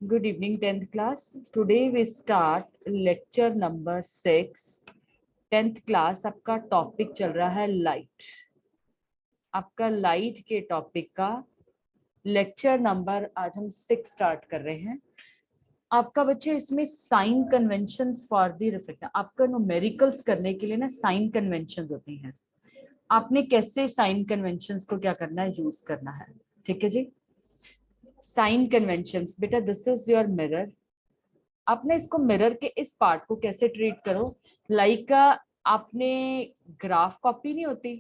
Good evening, 10th class. Today we start lecture number 6. 10th class आपका topic चल रहा है लाइट. आपका लाइट के टॉपिक का लेक्चर नंबर आज हम 6 स्टार्ट कर रहे हैं. आपका बच्चे इसमें sign conventions for the reflector. आपका न्यूमेरिकल्स करने के लिए ना साइन कन्वेंशंस होती हैं. आपने कैसे साइन कन्वेंशंस को क्या करना है, यूज करना है. ठीक है जी. साइन कन्वेंशंस बेटा, दिस इज योर मिरर. आपने इसको मिरर के इस पार्ट को कैसे ट्रीट करो, लाइक आपने ग्राफ कॉपी नहीं होती.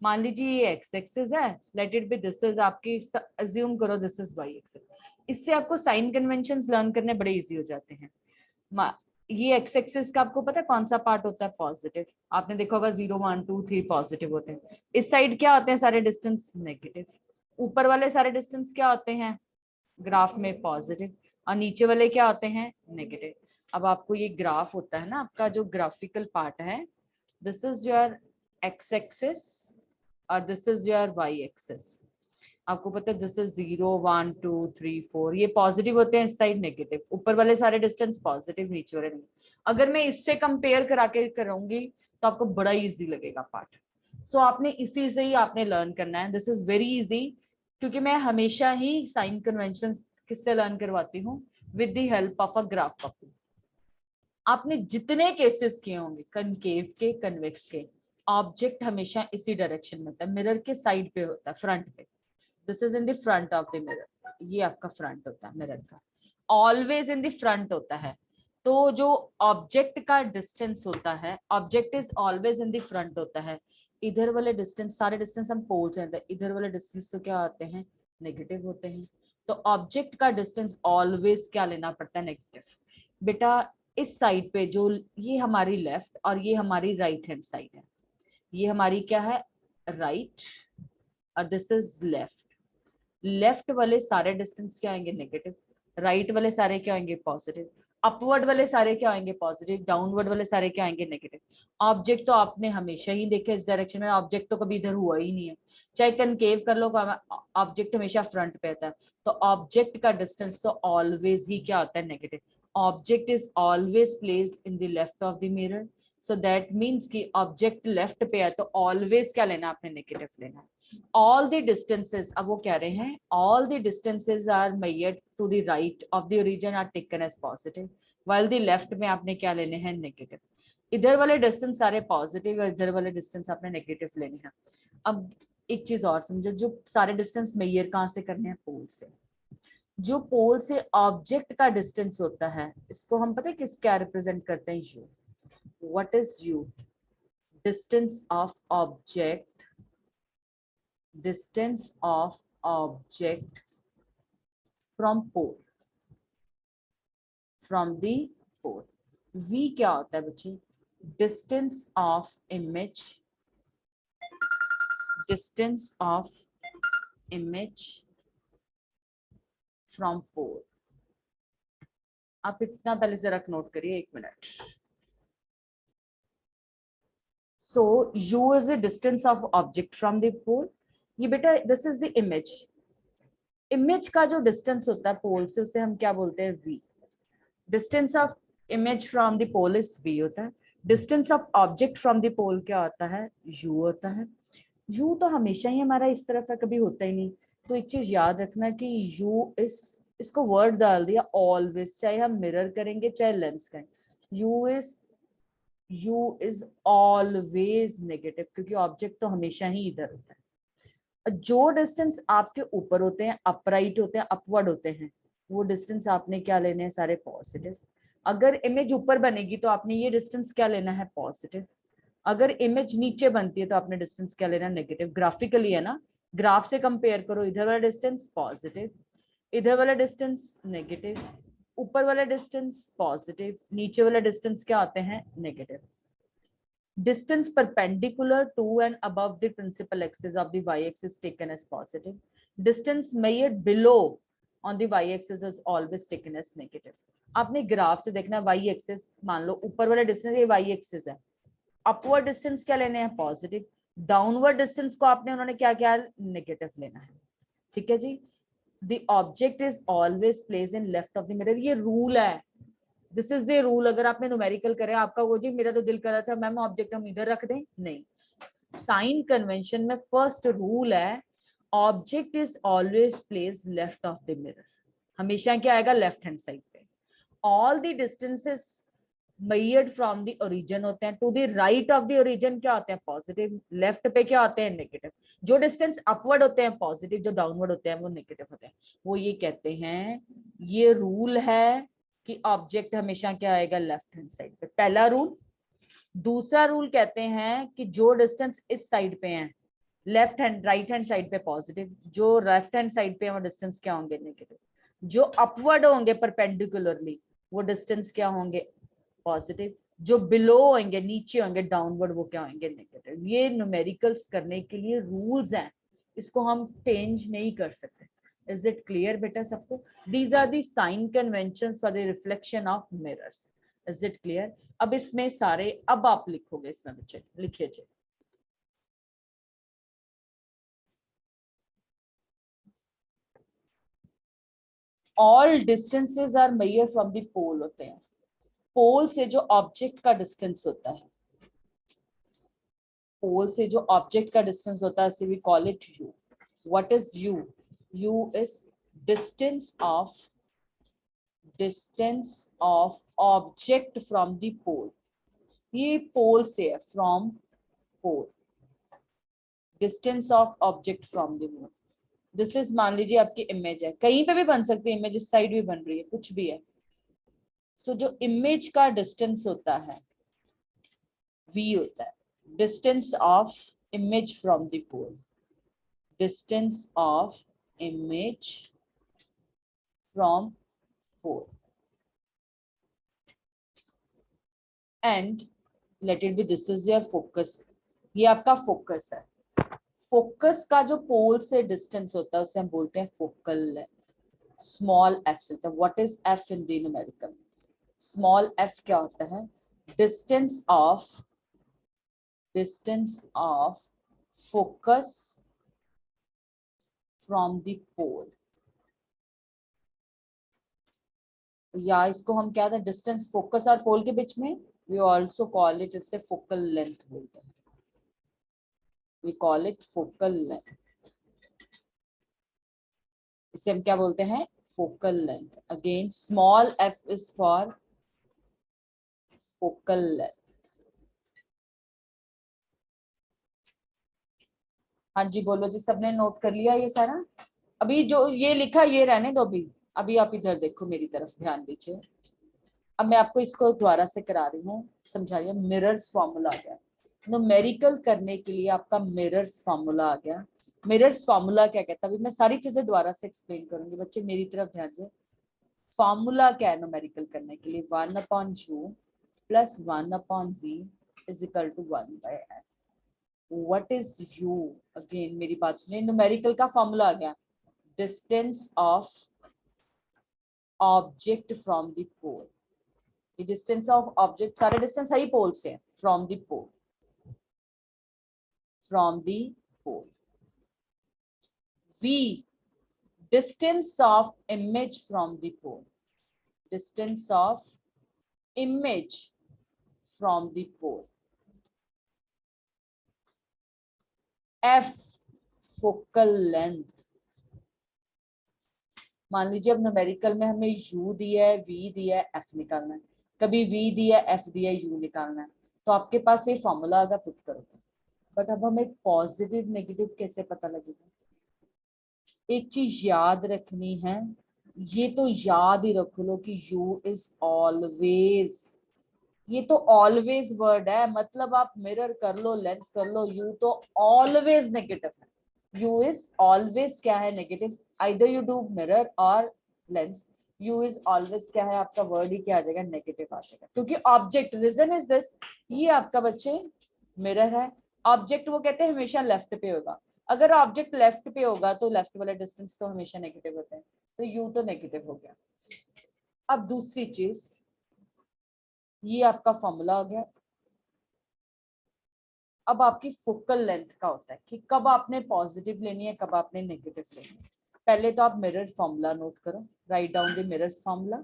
मान लीजिए ये एक्स एक्सिस है, late it be this is आपकी, अज्यूम करो दिस इज वाई एक्सिस. इससे आपको साइन कन्वेंशंस लर्न करने बड़े इजी हो जाते हैं. ये एक्स एक्सिस का आपको पता है कौन सा पार्ट होता है, पॉजिटिव. आपने देखा होगा 0 1 2 3 पॉजिटिव होते हैं. इस साइड क्या होते हैं सारे डिस्टेंस, नेगेटिव. ऊपर वाले सारे डिस्टेंस क्या होते हैं ग्राफ में, पॉजिटिव. और नीचे वाले क्या होते हैं, नेगेटिव. अब आपको ये ग्राफ होता है ना, आपका जो ग्राफिकल पार्ट है, this is your X axis और this is your Y axis. आपको पता है दिस इज 0 1 2 3 4, ये पॉजिटिव होते हैं, इस साइड नेगेटिव. ऊपर वाले सारे डिस्टेंस पॉजिटिव, नीचे वाले नेगेटिव. अगर मैं इससे कंपेयर करा के करूंगी तो आपको बड़ा इजी लगेगा पार्ट. सो आपने इसी से ही आपने लर्न करना है. दिस इज वेरी इजी, क्योंकि मैं हमेशा ही साइन कन्वेंशन किससे लर्न करवाती हूँ, with the help of a graph copy. आपने जितने केसेस किए होंगे कनकेव के, कन्वेक्स के, ऑब्जेक्ट हमेशा इसी डायरेक्शन में होता है, मिरर के साइड पे होता है, फ्रंट पे. This is in the front of the mirror. ये आपका फ्रंट होता है मिरर का, ऑलवेज इन द फ्रंट होता है. तो जो ऑब्जेक्ट का डिस्टेंस होता है, object is always in the front होता है. इधर वाले डिस्टेंस, सारे डिस्टेंस हम पोल से, इधर वाले डिस्टेंस तो क्या आते हैं, नेगेटिव होते हैं. तो ऑब्जेक्ट का डिस्टेंस ऑलवेज क्या लेना पड़ता है, नेगेटिव. बेटा इस साइड पे जो ये हमारी लेफ्ट और ये हमारी राइट हैंड साइड है, ये हमारी क्या है, राइट, और दिस इज लेफ्ट. लेफ्ट वाले सारे डिस्टेंस क्या आएंगे, नेगेटिव. राइट वाले सारे क्या आएंगे, पॉजिटिव. अपवर्ड वाले सारे क्या आएंगे, पॉजिटिव. डाउनवर्ड वाले सारे क्या आएंगे, नेगेटिव. ऑब्जेक्ट तो आपने हमेशा ही देखे इस डायरेक्शन में, ऑब्जेक्ट तो कभी इधर हुआ ही नहीं है. चाहे कनकेव कर लो, ऑब्जेक्ट हमेशा फ्रंट पे आता है. तो ऑब्जेक्ट का डिस्टेंस तो ऑलवेज ही क्या होता है, negative. Object is always placed in the left of the mirror. So that means कि ऑब्जेक्ट लेफ्ट पे है तो ऑलवेज क्या लेना, आपने नेगेटिव लेना है. all the distances, अब वो कह रहे हैं all the distances are measured to the right of the origin are taken as positive, while the left में आपने क्या लेने हैं, नेगेटिव. इधर वाले डिस्टेंस सारे पॉजिटिव और इधर वाले डिस्टेंस आपने नेगेटिव लेने हैं. अब एक चीज और समझो, जो सारे डिस्टेंस मेजर कहाँ से करने हैं, पोल से. जो पोल से ऑब्जेक्ट का डिस्टेंस होता है, इसको हम पता है किस क्या रिप्रेजेंट करते हैं, you. What is you, distance of object, distance of object from pole, from the pole. V क्या होता है बच्चे, distance of image, distance of image from pole. आप इतना पहले जरा नोट करिए, 1 minute. So U is the distance of object from the pole. ये बेटा this is the image. Image का जो डिस्टेंस होता है पोल से, उसे हम क्या बोलते हैं, V. Distance of image from the pole is V होता है. Distance of object from the pole क्या होता है, U होता है. U तो हमेशा ही हमारा इस तरफ है, कभी होता ही नहीं. तो एक चीज याद रखना कि U इस, इसको वर्ड डाल दिया ऑलवेज, चाहे हम मिरर करेंगे चाहे लेंस करें, U इज ऑलवेज नेगेटिव, क्योंकि ऑब्जेक्ट तो हमेशा ही इधर होता है. जो डिस्टेंस आपके ऊपर होते हैं, अपराइट होते हैं, अपवर्ड होते हैं, वो डिस्टेंस आपने क्या लेने हैं, सारे पॉजिटिव. अगर इमेज ऊपर बनेगी तो आपने ये डिस्टेंस क्या लेना है, पॉजिटिव. अगर इमेज नीचे बनती है तो आपने डिस्टेंस क्या लेना है, नेगेटिव. ग्राफिकली है ना, ग्राफ से कंपेयर करो, इधर वाला डिस्टेंस पॉजिटिव, इधर वाला डिस्टेंस नेगेटिव, ऊपर वाला डिस्टेंस पॉजिटिव, नीचे वाला डिस्टेंस क्या आते हैं, negative. Distance perpendicular to and above the principal axis of the y-axis taken as positive. Distance measured below on the y-axis is always taken as negative. आपने graph से देखना, y-axis मान लो ऊपर वाला डिस्टेंस ये y-axis है, अपवर्ड डिस्टेंस क्या लेने हैं, पॉजिटिव. डाउनवर्ड डिस्टेंस को आपने उन्होंने क्या किया, नेगेटिव लेना है. ठीक है जी. The object is always place in left of the mirror, ये रूल है, दिस इज द रूल। अगर आपने न्यूमेरिकल करे, आपका वो जी मेरा तो दिल कर रहा था मैम ऑब्जेक्ट हम इधर रख दें, नहीं, साइन कन्वेंशन में फर्स्ट रूल है object is always place left of the mirror, हमेशा क्या आएगा लेफ्ट हैंड साइड पे। All the distances measured from the origin होते हैं to the right of the origin क्या होते हैं पॉजिटिव, लेफ्ट पे क्या होते हैं नेगेटिव, जो डिस्टेंस अपवर्ड होते हैं पॉजिटिव, जो डाउनवर्ड होते हैं वो नेगेटिव होते हैं। वो ये कहते हैं, ये रूल है कि ऑब्जेक्ट हमेशा क्या आएगा लेफ्ट हैंड साइड पे, पहला रूल। दूसरा रूल कहते हैं कि जो डिस्टेंस इस साइड पे है left hand right hand side पे पॉजिटिव, जो लेफ्ट हैंड साइड पे वो डिस्टेंस क्या होंगे नेगेटिव, जो अपवर्ड होंगे परपेंडिकुलरली वो डिस्टेंस क्या होंगे पॉजिटिव, जो बिलो होंगे नीचे होंगे डाउनवर्ड वो क्या होंगे नेगेटिव। ये न्यूमेरिकल्स करने के लिए रूल्स हैं, इसको हम चेंज नहीं कर सकते। इज इट क्लियर बेटा सबको? These are the sign conventions for the reflection of mirrors. Is it clear? अब इसमें सारे अब आप लिखोगे, इसमें बच्चे लिखिए जी। All distances are measured from the pole होते हैं, पोल से जो ऑब्जेक्ट का डिस्टेंस होता है, पोल से जो ऑब्जेक्ट का डिस्टेंस होता है उसे we call it U. What is U? U is distance of object from the pole, ये पोल से है, from pole, distance of object from the pole. This is, मान लीजिए आपकी इमेज है, कहीं पे भी बन सकती है इमेज, इस साइड भी बन रही है, कुछ भी है। सो जो इमेज का डिस्टेंस होता है v होता है, distance of image from the pole, distance of image from pole, and let it be this is your focus, ये आपका फोकस है। फोकस का जो पोल से डिस्टेंस होता है उसे हम बोलते हैं फोकल लेंथ, स्मॉल एफ से। What is F in the numerical? Small F क्या होता है? Distance of focus from the pole, या इसको हम क्या था, डिस्टेंस फोकस और पोल के बीच में, वी ऑल्सो कॉल इट, इससे फोकल लेंथ बोलते हैं, we call it focal length, इसे हम क्या बोलते हैं focal length. Again small F is for focal length. हाँ जी बोलो जी, सबने नोट कर लिया ये सारा? अभी जो ये लिखा ये रहने दो, अभी अभी आप इधर देखो, मेरी तरफ ध्यान दीजिए। अब मैं आपको इसको दोबारा से करा रही हूँ, समझा रही हूँ। मिरर्स फॉर्मूला आ गया, न्यूमेरिकल करने के लिए आपका मिरर्स फॉर्मूला आ गया। मिरर्स फॉर्मूला क्या कहता है, अभी मैं सारी चीजें दोबारा से एक्सप्लेन करूंगी, बच्चे मेरी तरफ ध्यान दें। फॉर्मूला क्या है न्यूमेरिकल करने के लिए? 1/u plus 1/v is equal to 1/f। What is u? Again मेरी बात सुनिए, न्यूमेरिकल का फॉर्मूला आ गया, distance of object from the pole, ये डिस्टेंस ऑफ ऑब्जेक्ट, सारे डिस्टेंस सही पोल से है, from the pole, from the pole. v, distance of image from the pole, distance of image from the pole। f, focal length। मान लीजिए अब numerical में हमें u दिया है, v दिया है, f निकालना है, कभी v दिया है, f दिया है, u निकालना है, तो आपके पास ये फॉर्मूला आएगा, पुट करोगे। बट अब हमें पॉजिटिव नेगेटिव कैसे पता लगेगा? एक चीज याद रखनी है, ये तो याद ही रख लो कि u इज ऑलवेज, ये तो ऑलवेज वर्ड है, मतलब आप मिरर कर लो, लेंस कर लो, u तो ऑलवेज नेगेटिव है। u इज ऑलवेज क्या है negative, either you do mirror और लेंस, u इज ऑलवेज क्या है, आपका वर्ड ही क्या आ जाएगा, नेगेटिव आ जाएगा, क्योंकि ऑब्जेक्ट, रीजन इज दिस, ये आपका बच्चे मिरर है, ऑब्जेक्ट वो कहते हैं हमेशा लेफ्ट पे होगा, अगर ऑब्जेक्ट लेफ्ट पे होगा तो लेफ्ट वाला डिस्टेंस तो हमेशा नेगेटिव होता है, तो u तो नेगेटिव हो गया। अब दूसरी चीज, ये आपका फॉर्मूला हो गया। अब आपकी फोकल लेंथ का होता है कि कब आपने पॉजिटिव लेनी है, कब आपने नेगेटिव लेनी है। पहले तो आप मिरर फॉर्मूला नोट करो, write down the mirrors formula.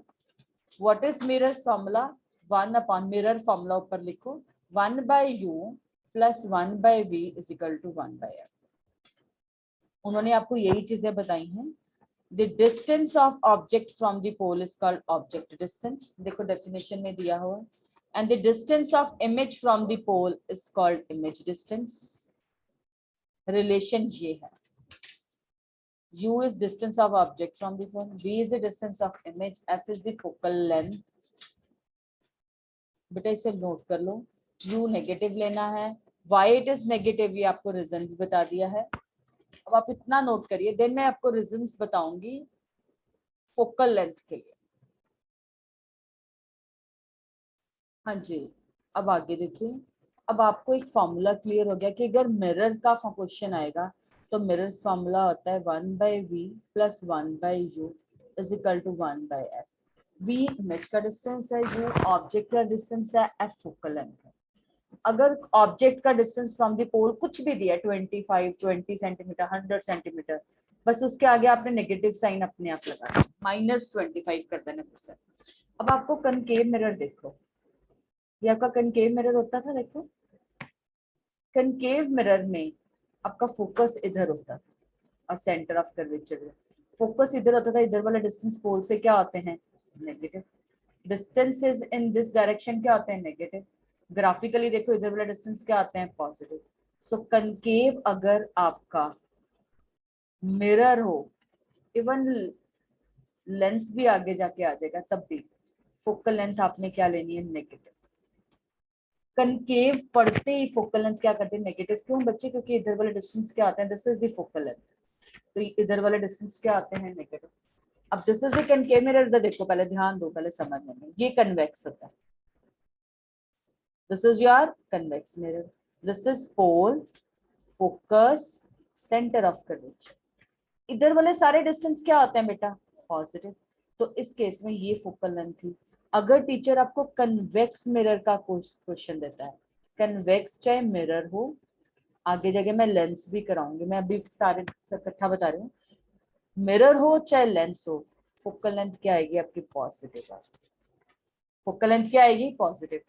What is mirrors formula? 1 upon mirror formula ऊपर लिखो, 1/u plus 1/v is equal to 1/f। उन्होंने आपको यही चीजें बताई हैं। The distance of object from the pole is called object distance, देखो डेफिनेशन में दिया हुआ है। And the distance of image from the pole is called image distance. Relation ये है, u is distance of object from the phone, v is the distance of image, f is the focal length। बेटा इसे note कर लो, u negative लेना है, why it is negative ये आपको reason भी बता दिया है। अब आप इतना नोट करिए, देन मैं आपको रीजंस बताऊंगी फोकल लेंथ के लिए। हाँ जी, अब आगे देखिए। अब आपको एक फॉर्मूला क्लियर हो गया कि अगर मिरर का क्वेश्चन आएगा तो मिरर्स फॉर्मूला होता है 1/v plus 1/u is equal to 1/f। v image का डिस्टेंस है, u ऑब्जेक्ट का डिस्टेंस है, f फोकल लेंथ है। अगर ऑब्जेक्ट का डिस्टेंस फ्रॉम द पोल कुछ भी दिया 25, 20 सेंटीमीटर, 100 सेंटीमीटर, बस उसके आगे आपने नेगेटिव साइन अपने आप लगा -25 कर देना परसेंट। अब आपको कनकेव मिरर देखो, ये आपका कनकेव मिरर होता था। देखो कनकेव मिरर में आपका फोकस इधर होता था और सेंटर ऑफ कर्वेचर, फोकस इधर होता था, इधर वाला डिस्टेंस पोल से क्या होते हैं negative, distances in this direction क्या होते हैं नेगेटिव। ग्राफिकली देखो इधर वाला डिस्टेंस क्या आते हैं पॉजिटिव। सो कनकेव अगर आपका मिरर हो, इवन लेंस भी आगे जाके आ जाएगा तब भी फोकल लेंथ आपने क्या लेनी है नेगेटिव। कनकेव पढ़ते ही फोकल लेंथ क्या करते हैं नेगेटिव। क्यों बच्चे? क्योंकि इधर वाले डिस्टेंस क्या आते हैं, this is the focal length, तो इधर वाले डिस्टेंस क्या आते हैं नेगेटिव। अब this is the concave mirror, इधर देखो, पहले ध्यान दो, पहले समझने में। ये कन्वेक्स होता है, this is your convex mirror, this is pole, focus, centre of curvature. इधर वाले सारे डिस्टेंस क्या होते हैं बेटा पॉजिटिव, तो इस केस में ये फोकल लेंथ थी। अगर टीचर आपको कन्वेक्स मिरर का क्वेश्चन देता है, कन्वेक्स चाहे मिरर हो, आगे जगह मैं लेंस भी कराऊंगी, मैं अभी सारे इकट्ठा बता रही हूँ, मिरर हो चाहे लेंस हो, फोकल लेंथ क्या आएगी आपकी पॉजिटिव। फोकल लेंथ क्या आएगी पॉजिटिव,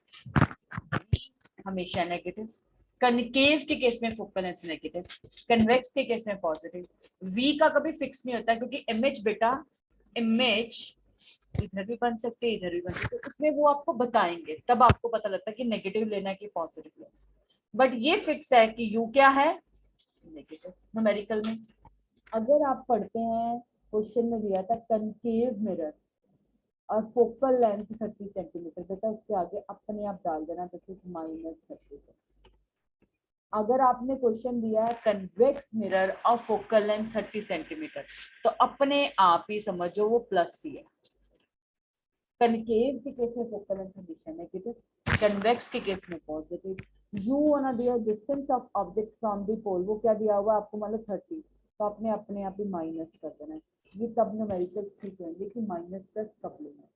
हमेशा नेगेटिव। कनकेव के केस में फोकल लेंथ नेगेटिव, कन्वेक्स के केस में पॉजिटिव। वी का कभी फिक्स नहीं होता क्योंकि इमेज बेटा, इमेज इधर भी बन सकते हैं इधर भी बन सकते हैं, उसमें वो आपको बताएंगे, तब आपको पता लगता है कि नेगेटिव लेना है कि पॉजिटिव लेना है। बट ये फिक्स है कि यू क्या है नेगेटिव। न्यूमेरिकल में अगर आप पढ़ते हैं, क्वेश्चन में दिया था कनकेव मिरर और फोकल लेंथ 30 सेंटीमीटर, बेटा उसके आगे अपने आप डाल देना -30। अगर आपने क्वेश्चन दिया है कन्वेक्स मिरर और फोकल लेंथ 30 सेंटीमीटर, तो अपने आप ही समझो वो प्लस ही है। कनकेव के केस में फोकल लेंथ हमेशा नेगेटिव, कन्वेक्स के केस में पॉजिटिव। यू होना दिया distance of object from the pole, वो क्या दिया हुआ आपको मतलब 30, तो आपने अपने आप ही माइनस कर देना है। ये तब न्यूमेरिकल ठीक होंगे कि -+ कब लेना है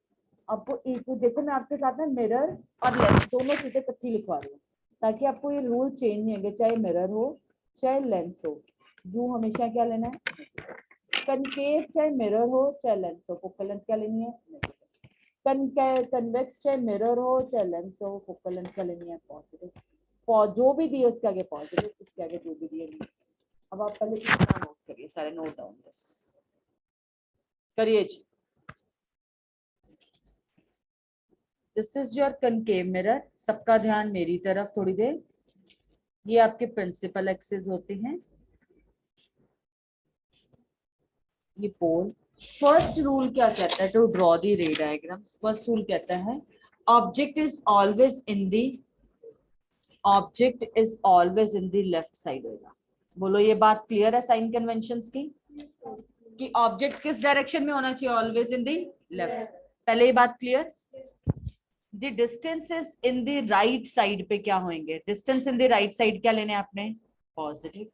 आपको। एक देखो मैं आपके साथ ना मिरर और लेंस दोनों चीजें इकट्ठी लिखवा रही हूँ ताकि आपको ये रूल चेंज नहीं होंगे, चाहे मिरर हो चाहे लेंस हो, यू हमेशा क्या लेना है कनकेव, चाहे मिरर हो चाहे लेंस हो, फोकल लेंथ क्या लेनी है कन्वेक्स, चाहे मिरर हो चाहे लेंस हो, फोकल लेंथ क्या लेनी है पॉजिटिव। जो भी दिए उसके आगे पॉजिटिव, उसके आगे जो भी दिए। अब आप पहले इतना नोट करिए, सारे नोट डाउन करिए जी। This is your concave mirror, सबका ध्यान मेरी तरफ थोड़ी देर। ये आपके प्रिंसिपल एक्सिस होते हैं, ये पोल। फर्स्ट रूल क्या कहता है टू ड्रॉ दी रे डायग्राम? फर्स्ट रूल कहता है object is always in the, object is always in the left side होगा। बोलो ये बात क्लियर है साइन कन्वेंशंस की कि ऑब्जेक्ट किस डायरेक्शन में होना चाहिए ऑलवेज इन दी लेफ्ट। पहले ये बात clear. The distances in the right side पे क्या होंगे, distance in the right side क्या लेने आपने positive,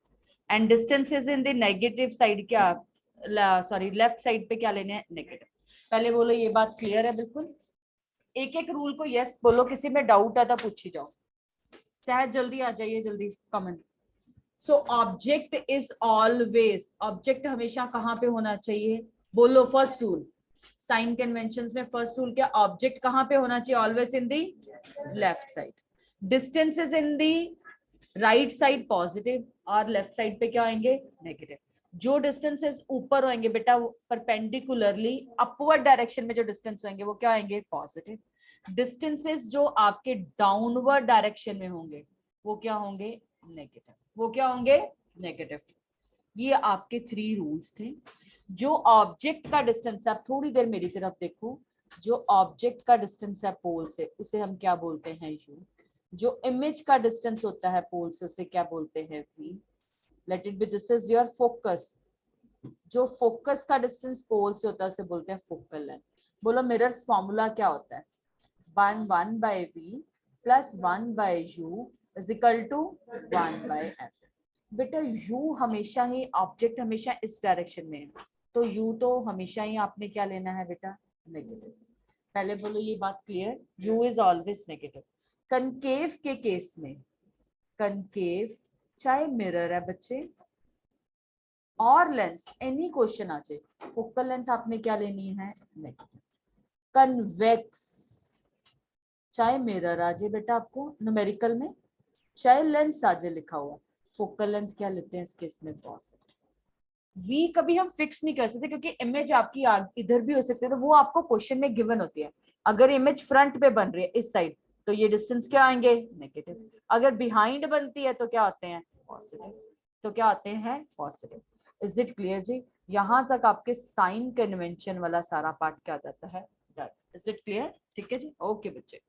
and distances in the negative side क्या, सॉरी लेफ्ट साइड पे क्या लेने हैं नेगेटिव। पहले बोलो ये बात क्लियर है बिल्कुल। एक एक रूल को यस बोलो, किसी में डाउट आता पूछी जाओ। शायद जल्दी आ जाइए, जल्दी comment so object is always, object हमेशा कहाँ पे होना चाहिए, बोलो फर्स्ट रूल, साइन कन्वेंशंस में फर्स्ट रूल क्या, ऑब्जेक्ट कहाँ पे होना चाहिए, always in the left side, distance is in the right side positive, और लेफ्ट साइड पे क्या आएंगे, नेगेटिव। जो डिस्टेंसेस ऊपर होंगे बेटा परपेंडिकुलरली अपवर्ड डायरेक्शन में जो डिस्टेंस होंगे वो क्या आएंगे, पॉजिटिव। डिस्टेंसेस जो आपके डाउनवर्ड डायरेक्शन में होंगे वो क्या होंगे, नेगेटिव, वो क्या होंगे, नेगेटिव। ये आपके 3 रूल्स थे। जो ऑब्जेक्ट का डिस्टेंस है, आप थोड़ी देर मेरी तरफ देखो, जो ऑब्जेक्ट का डिस्टेंस है पोल से उसे हम क्या बोलते हैं, यू। जो इमेज का डिस्टेंस होता है पोल से उसे क्या बोलते हैं, V. Let it be, this is your focus. जो फोकस का डिस्टेंस पोल से होता है उसे बोलते हैं फोकल लेंथ। बोलो मिरर्स फॉर्मूला क्या होता है, 1/v plus 1/u is equal to 1/f। बेटा u हमेशा ही, ऑब्जेक्ट हमेशा इस डायरेक्शन में है, तो u तो हमेशा ही आपने क्या लेना है बेटा, नेगेटिव। पहले बोलो ये बात clear, u is always negative. Concave के केस में, कनकेव चाहे मिरर है बच्चे और लेंस, एनी क्वेश्चन आ जाए, फोकल लेंथ आपने क्या लेनी है, नेगेटिव। कन्वेक्स चाहे मिरर आ जाए बेटा आपको न्यूमेरिकल में, चाहे लेंस आ जाए लिखा हुआ, फोकल लेंथ क्या लेते हैं इस केस में, पॉजिटिव। वी कभी हम फिक्स नहीं कर सकते क्योंकि इमेज आपकी इधर भी हो सकती है, तो वो आपको क्वेश्चन में गिवन होती है। अगर इमेज फ्रंट पे बन रही है इस साइड तो ये डिस्टेंस क्या आएंगे, नेगेटिव। अगर बिहाइंड बनती है तो क्या होते हैं, पॉजिटिव। तो क्या आते हैं, पॉजिटिव। इज इट क्लियर जी, यहां तक आपके साइन कन्वेंशन वाला सारा पार्ट क्या जाता है, इज इट क्लियर, ठीक है जी, ओके बच्चे।